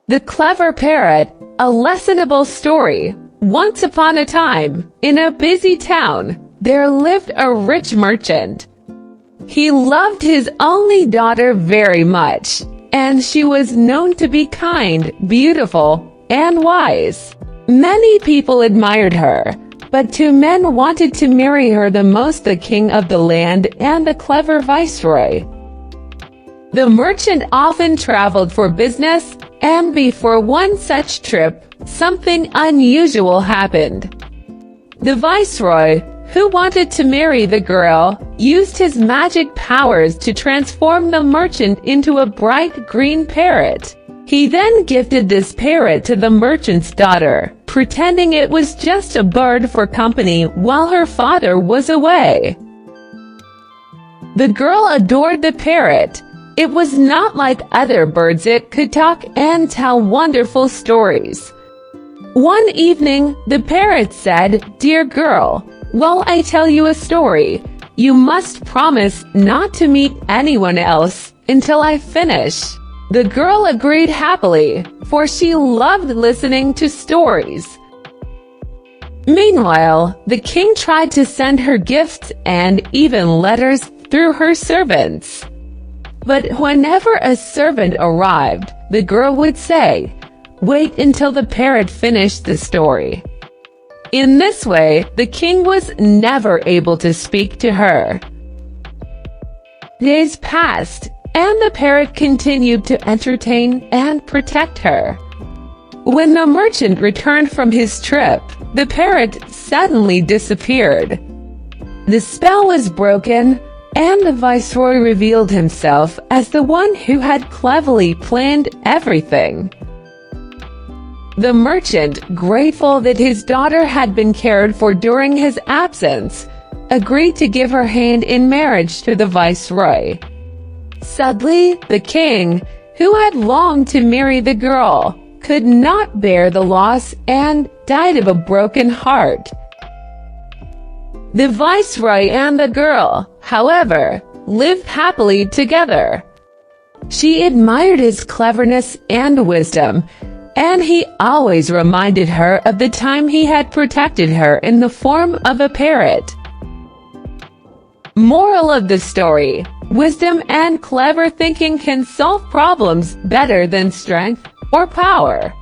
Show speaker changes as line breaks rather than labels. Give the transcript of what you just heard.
The Clever Parrot, a lessonable story. Once upon a time, in a busy town, there lived a rich merchant. He loved his only daughter very much, and she was known to be kind, beautiful, and wise. Many people admired her, but two men wanted to marry her the most: the king of the land and the clever viceroy. The merchant often traveled for business, and before one such trip, something unusual happened. The viceroy, who wanted to marry the girl, used his magic powers to transform the merchant into a bright green parrot. He then gifted this parrot to the merchant's daughter, pretending it was just a bird for company while her father was away. The girl adored the parrot. It was not like other birds. It could talk and tell wonderful stories. One evening, the parrot said, "Dear girl, while I tell you a story, you must promise not to meet anyone else until I finish." The girl agreed happily, for she loved listening to stories. Meanwhile, the king tried to send her gifts and even letters through her servants. But whenever a servant arrived, the girl would say, "Wait until the parrot finished the story." In this way, the king was never able to speak to her. Days passed, and the parrot continued to entertain and protect her. When the merchant returned from his trip, the parrot suddenly disappeared. The spell was broken, and the viceroy revealed himself as the one who had cleverly planned everything. The merchant, grateful that his daughter had been cared for during his absence, agreed to give her hand in marriage to the viceroy. Suddenly, the king, who had longed to marry the girl, could not bear the loss and died of a broken heart. The viceroy and the girl, however, lived happily together. She admired his cleverness and wisdom, and he always reminded her of the time he had protected her in the form of a parrot. Moral of the story: wisdom and clever thinking can solve problems better than strength or power.